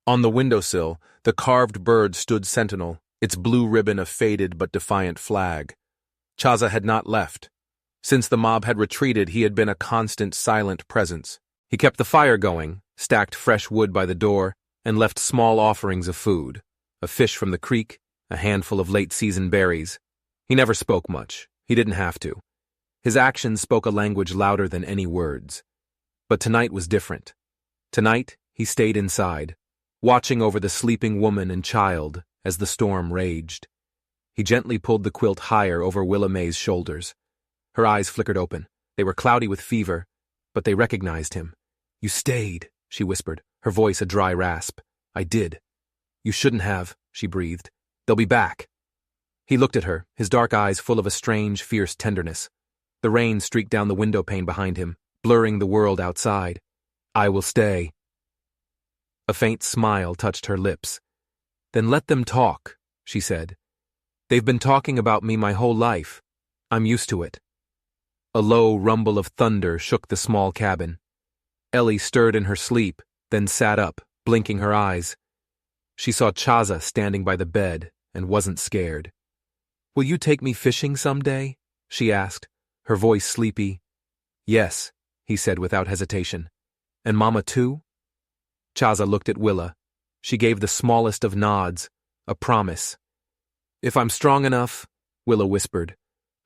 On the windowsill, the carved bird stood sentinel, its blue ribbon a faded but defiant flag. Chaza had not left. Since the mob had retreated, he had been a constant, silent presence. He kept the fire going, stacked fresh wood by the door, and left small offerings of food, a fish from the creek, a handful of late-season berries. He never spoke much. He didn't have to. His actions spoke a language louder than any words. But tonight was different. Tonight, he stayed inside, watching over the sleeping woman and child as the storm raged. He gently pulled the quilt higher over Willa May's shoulders. Her eyes flickered open. They were cloudy with fever, but they recognized him. You stayed, she whispered, her voice a dry rasp. I did. You shouldn't have, she breathed. They'll be back. He looked at her, his dark eyes full of a strange, fierce tenderness. The rain streaked down the window pane behind him, blurring the world outside. I will stay. A faint smile touched her lips. Then let them talk, she said. "They've been talking about me my whole life. I'm used to it." A low rumble of thunder shook the small cabin. Ellie stirred in her sleep, then sat up, blinking her eyes. She saw Chaza standing by the bed and wasn't scared. "Will you take me fishing someday?" she asked, her voice sleepy. "Yes," he said without hesitation. "And Mama too?" Chaza looked at Willa. She gave the smallest of nods, a promise. "If I'm strong enough," Willa whispered,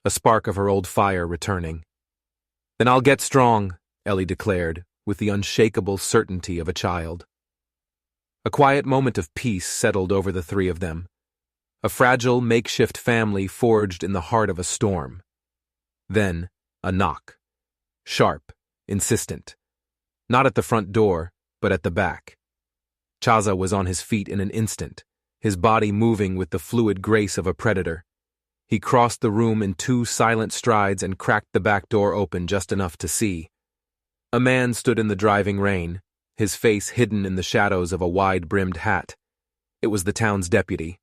a spark of her old fire returning. "Then I'll get strong," Ellie declared, with the unshakable certainty of a child. A quiet moment of peace settled over the three of them. A fragile, makeshift family forged in the heart of a storm. Then, a knock. Sharp, insistent. Not at the front door, but at the back. Chaza was on his feet in an instant, his body moving with the fluid grace of a predator. He crossed the room in 2 silent strides and cracked the back door open just enough to see. A man stood in the driving rain, his face hidden in the shadows of a wide-brimmed hat. It was the town's deputy.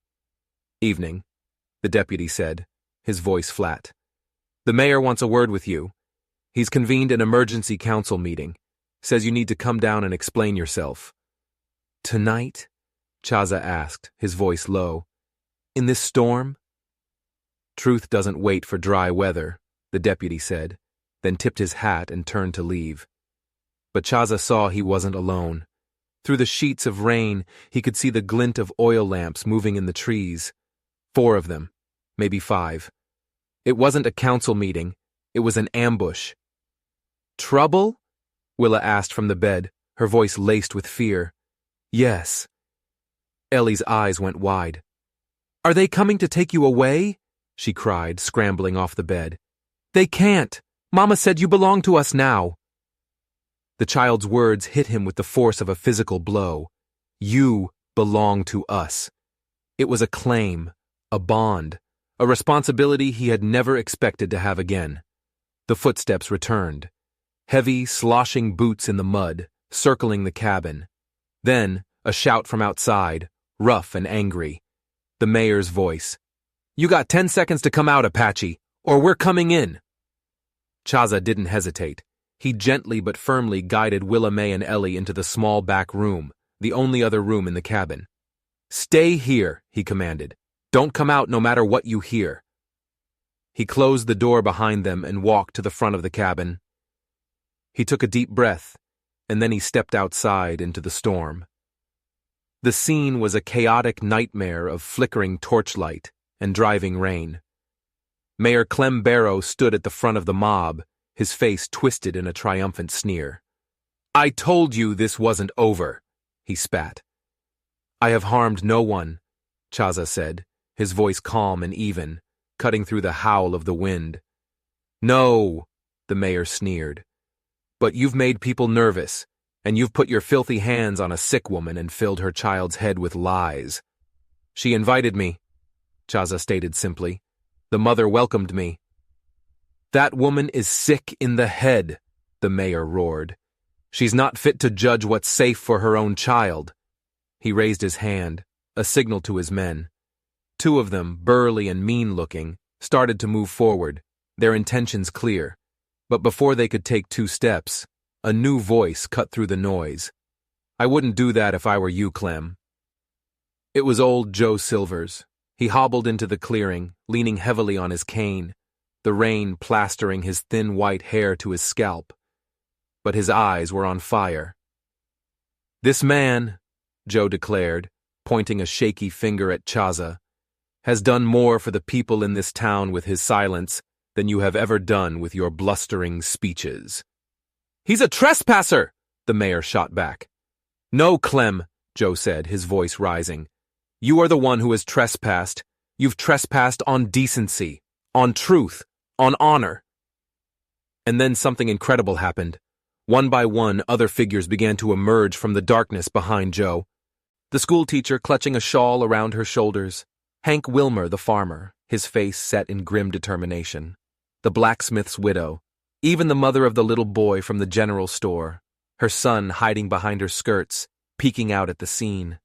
"Evening," the deputy said, his voice flat. "The mayor wants a word with you. He's convened an emergency council meeting. Says you need to come down and explain yourself." "Tonight?" Chaza asked, his voice low. "In this storm?" "Truth doesn't wait for dry weather," the deputy said, then tipped his hat and turned to leave. But Chaza saw he wasn't alone. Through the sheets of rain, he could see the glint of oil lamps moving in the trees. 4 of them, maybe 5. It wasn't a council meeting, it was an ambush. "Trouble?" Willa asked from the bed, her voice laced with fear. "Yes." Ellie's eyes went wide. "Are they coming to take you away?" she cried, scrambling off the bed. "They can't! Mama said you belong to us now." The child's words hit him with the force of a physical blow. You belong to us. It was a claim, a bond, a responsibility he had never expected to have again. The footsteps returned. Heavy, sloshing boots in the mud, circling the cabin. Then, a shout from outside, rough and angry. The mayor's voice. "You got 10 seconds to come out, Apache, or we're coming in." Chaza didn't hesitate. He gently but firmly guided Willa May and Ellie into the small back room, the only other room in the cabin. "Stay here," he commanded. "Don't come out no matter what you hear." He closed the door behind them and walked to the front of the cabin. He took a deep breath, and then he stepped outside into the storm. The scene was a chaotic nightmare of flickering torchlight and driving rain. Mayor Clem Barrow stood at the front of the mob, his face twisted in a triumphant sneer. "I told you this wasn't over," he spat. "I have harmed no one," Chaza said, his voice calm and even, cutting through the howl of the wind. "No," the mayor sneered. "But you've made people nervous, and you've put your filthy hands on a sick woman and filled her child's head with lies." "She invited me," Chaza stated simply. "The mother welcomed me." "That woman is sick in the head," the mayor roared. "She's not fit to judge what's safe for her own child." He raised his hand, a signal to his men. 2 of them, burly and mean-looking, started to move forward, their intentions clear. But before they could take 2 steps, a new voice cut through the noise. "I wouldn't do that if I were you, Clem." It was old Joe Silvers. He hobbled into the clearing, leaning heavily on his cane, the rain plastering his thin white hair to his scalp. But his eyes were on fire. "This man," Joe declared, pointing a shaky finger at Chaza, "has done more for the people in this town with his silence than you have ever done with your blustering speeches." "He's a trespasser!" the mayor shot back. "No, Clem," Joe said, his voice rising. "You are the one who has trespassed. You've trespassed on decency, on truth, on honor." And then something incredible happened. One by one, other figures began to emerge from the darkness behind Joe. The schoolteacher clutching a shawl around her shoulders. Hank Wilmer, the farmer, his face set in grim determination. The blacksmith's widow. Even the mother of the little boy from the general store. Her son hiding behind her skirts, peeking out at the scene.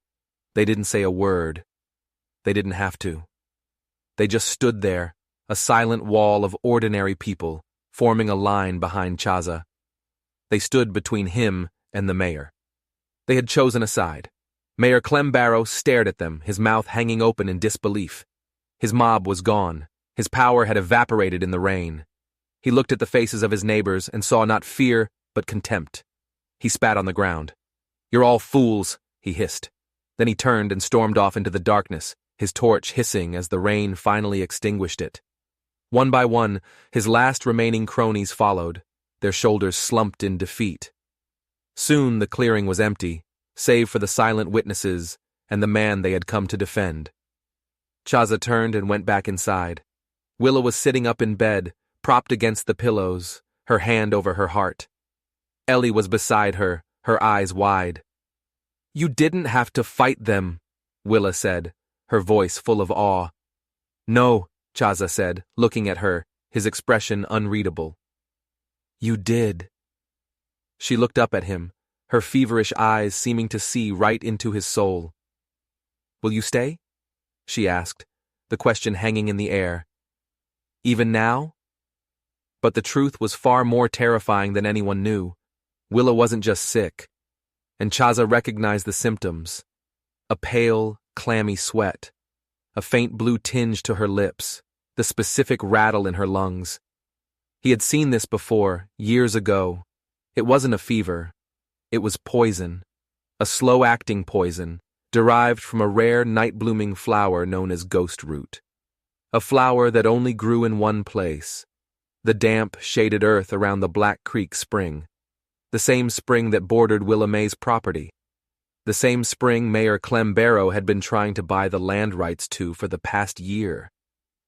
They didn't say a word. They didn't have to. They just stood there, a silent wall of ordinary people, forming a line behind Chaza. They stood between him and the mayor. They had chosen a side. Mayor Clem Barrow stared at them, his mouth hanging open in disbelief. His mob was gone. His power had evaporated in the rain. He looked at the faces of his neighbors and saw not fear, but contempt. He spat on the ground. "You're all fools," he hissed. Then he turned and stormed off into the darkness, his torch hissing as the rain finally extinguished it. One by one, his last remaining cronies followed, their shoulders slumped in defeat. Soon the clearing was empty, save for the silent witnesses and the man they had come to defend. Chaza turned and went back inside. Willa was sitting up in bed, propped against the pillows, her hand over her heart. Ellie was beside her, her eyes wide. "You didn't have to fight them," Willa said, her voice full of awe. "No," Chaza said, looking at her, his expression unreadable. "You did." She looked up at him, her feverish eyes seeming to see right into his soul. "Will you stay?" she asked, the question hanging in the air. "Even now?" But the truth was far more terrifying than anyone knew. Willa wasn't just sick, and Chaza recognized the symptoms. A pale, clammy sweat, a faint blue tinge to her lips, the specific rattle in her lungs. He had seen this before, years ago. It wasn't a fever. It was poison, a slow-acting poison, derived from a rare night-blooming flower known as ghost root. A flower that only grew in one place, the damp, shaded earth around the Black Creek Spring, the same spring that bordered Willa May's property, the same spring Mayor Clem Barrow had been trying to buy the land rights to for the past year.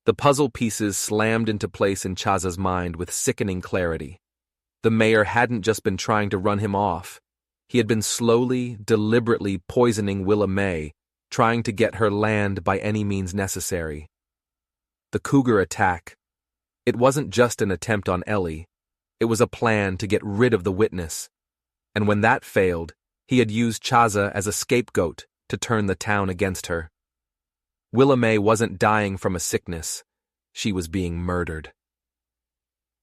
The puzzle pieces slammed into place in Chaza's mind with sickening clarity. The mayor hadn't just been trying to run him off. He had been slowly, deliberately poisoning Willa May, trying to get her land by any means necessary. The cougar attack. It wasn't just an attempt on Ellie. It was a plan to get rid of the witness. And when that failed, he had used Chaza as a scapegoat to turn the town against her. Willa May wasn't dying from a sickness. She was being murdered.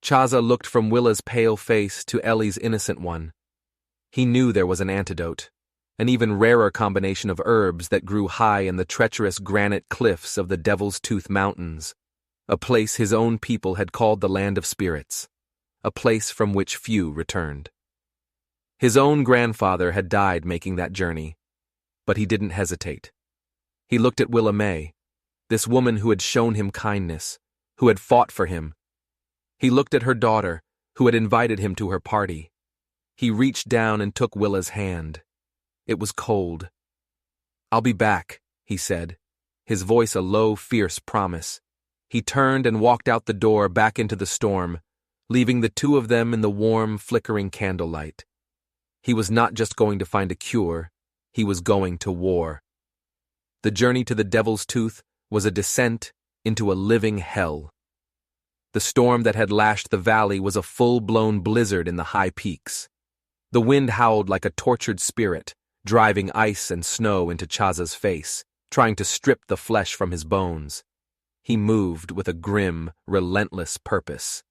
Chaza looked from Willa's pale face to Ellie's innocent one. He knew there was an antidote, an even rarer combination of herbs that grew high in the treacherous granite cliffs of the Devil's Tooth Mountains, a place his own people had called the Land of Spirits, a place from which few returned. His own grandfather had died making that journey, but he didn't hesitate. He looked at Willa May, this woman who had shown him kindness, who had fought for him. He looked at her daughter, who had invited him to her party. He reached down and took Willa's hand. It was cold. "I'll be back," he said, his voice a low, fierce promise. He turned and walked out the door back into the storm, leaving the two of them in the warm, flickering candlelight. He was not just going to find a cure, he was going to war. The journey to the Devil's Tooth was a descent into a living hell. The storm that had lashed the valley was a full-blown blizzard in the high peaks. The wind howled like a tortured spirit, driving ice and snow into Chaza's face, trying to strip the flesh from his bones. He moved with a grim, relentless purpose.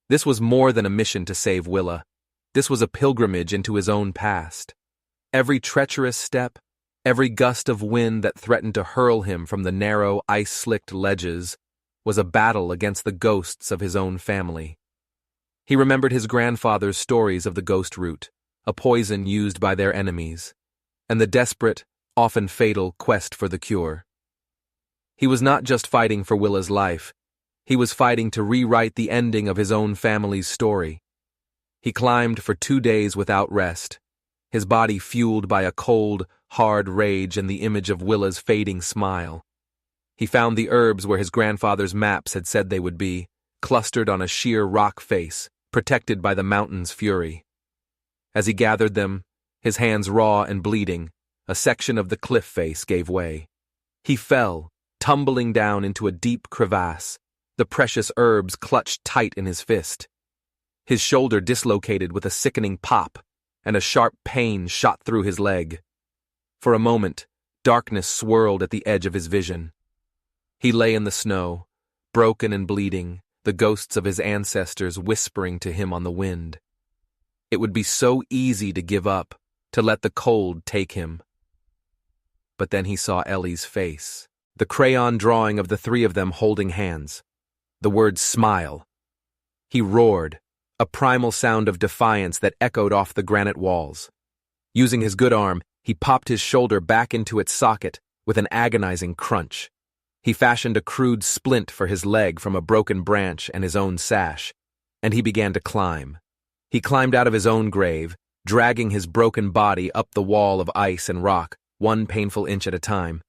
This was more than a mission to save Willa. This was a pilgrimage into his own past. Every treacherous step, every gust of wind that threatened to hurl him from the narrow, ice-slicked ledges was a battle against the ghosts of his own family. He remembered his grandfather's stories of the ghost root, a poison used by their enemies, and the desperate, often fatal quest for the cure. He was not just fighting for Willa's life, he was fighting to rewrite the ending of his own family's story. He climbed for 2 days without rest, his body fueled by a cold, hard rage and the image of Willa's fading smile. He found the herbs where his grandfather's maps had said they would be, clustered on a sheer rock face, protected by the mountain's fury. As he gathered them, his hands raw and bleeding, a section of the cliff face gave way. He fell, tumbling down into a deep crevasse, the precious herbs clutched tight in his fist. His shoulder dislocated with a sickening pop, and a sharp pain shot through his leg. For a moment, Darkness swirled at the edge of his vision. He lay in the snow, broken and bleeding, the ghosts of his ancestors whispering to him on the wind. It would be so easy to give up, to let the cold take him. But then he saw Ellie's face, the crayon drawing of the three of them holding hands, the word smile. He roared, a primal sound of defiance that echoed off the granite walls. Using his good arm, he popped his shoulder back into its socket with an agonizing crunch. He fashioned a crude splint for his leg from a broken branch and his own sash, and he began to climb. He climbed out of his own grave, dragging his broken body up the wall of ice and rock, one painful inch at a time.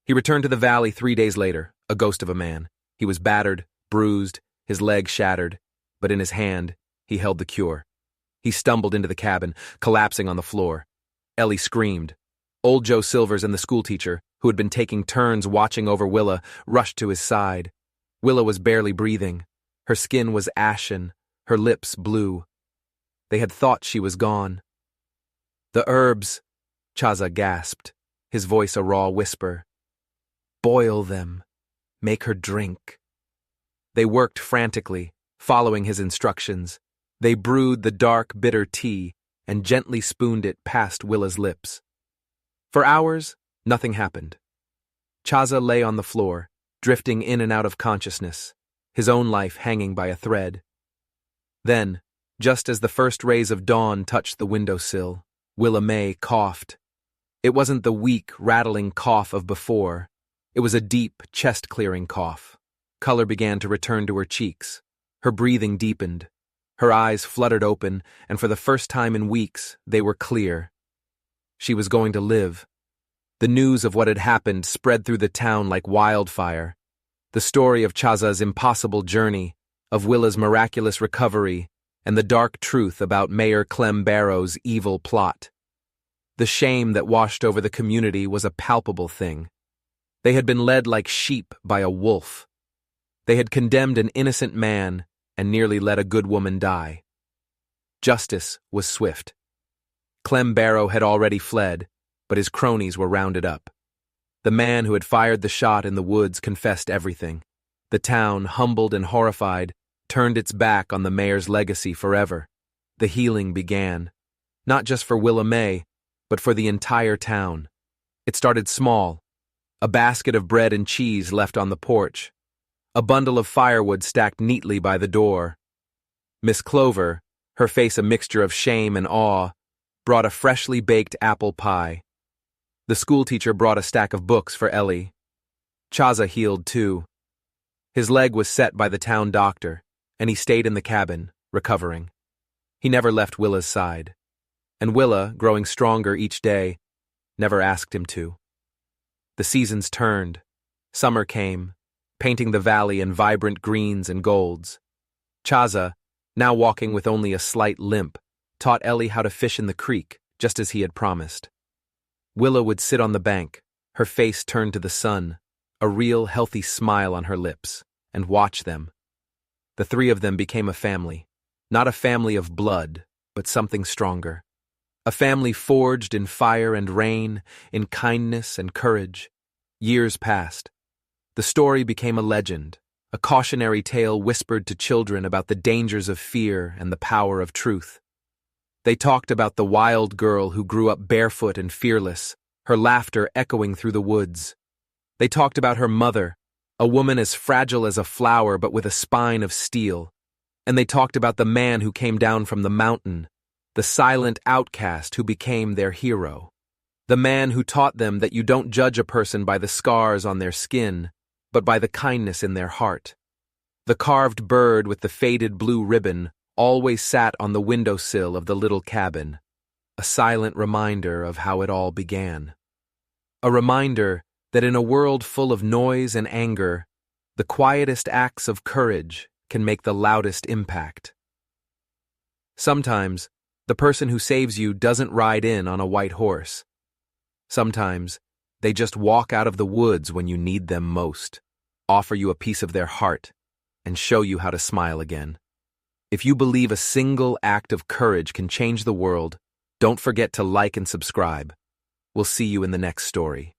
He returned to the valley 3 days later, a ghost of a man. He was battered, bruised, his leg shattered, but in his hand, he held the cure. He stumbled into the cabin, collapsing on the floor. Ellie screamed. Old Joe Silvers and the schoolteacher, who had been taking turns watching over Willa, rushed to his side. Willa was barely breathing. Her skin was ashen, her lips blue. They had thought she was gone. "The herbs," Chaza gasped, his voice a raw whisper. "Boil them. Make her drink." They worked frantically, following his instructions. They brewed the dark, bitter tea and gently spooned it past Willa's lips. For hours, nothing happened. Chaza lay on the floor, drifting in and out of consciousness, his own life hanging by a thread. Then, just as the first rays of dawn touched the windowsill, Willa May coughed. It wasn't the weak, rattling cough of before. It was a deep, chest-clearing cough. Color began to return to her cheeks. Her breathing deepened. Her eyes fluttered open, and for the first time in weeks, they were clear. She was going to live. The news of what had happened spread through the town like wildfire. The story of Chaza's impossible journey, of Willa's miraculous recovery, and the dark truth about Mayor Clem Barrow's evil plot. The shame that washed over the community was a palpable thing. They had been led like sheep by a wolf. They had condemned an innocent man and nearly let a good woman die. Justice was swift. Clem Barrow had already fled, but his cronies were rounded up. The man who had fired the shot in the woods confessed everything. The town, humbled and horrified, turned its back on the mayor's legacy forever. The healing began, not just for Willa May, but for the entire town. It started small. A basket of bread and cheese left on the porch. A bundle of firewood stacked neatly by the door. Miss Clover, her face a mixture of shame and awe, brought a freshly baked apple pie. The schoolteacher brought a stack of books for Ellie. Chaza healed too. His leg was set by the town doctor, and he stayed in the cabin, recovering. He never left Willa's side. And Willa, growing stronger each day, never asked him to. The seasons turned. Summer came, painting the valley in vibrant greens and golds. Chaza, now walking with only a slight limp, taught Ellie how to fish in the creek, just as he had promised. Willa would sit on the bank, her face turned to the sun, a real healthy smile on her lips, and watch them. The three of them became a family, not a family of blood, but something stronger. A family forged in fire and rain, in kindness and courage. Years passed. The story became a legend, a cautionary tale whispered to children about the dangers of fear and the power of truth. They talked about the wild girl who grew up barefoot and fearless, her laughter echoing through the woods. They talked about her mother, a woman as fragile as a flower but with a spine of steel. And they talked about the man who came down from the mountain, the silent outcast who became their hero. The man who taught them that you don't judge a person by the scars on their skin, but by the kindness in their heart. The carved bird with the faded blue ribbon always sat on the windowsill of the little cabin, a silent reminder of how it all began. A reminder that in a world full of noise and anger, the quietest acts of courage can make the loudest impact. Sometimes, the person who saves you doesn't ride in on a white horse. Sometimes, they just walk out of the woods when you need them most, offer you a piece of their heart, and show you how to smile again. If you believe a single act of courage can change the world, don't forget to like and subscribe. We'll see you in the next story.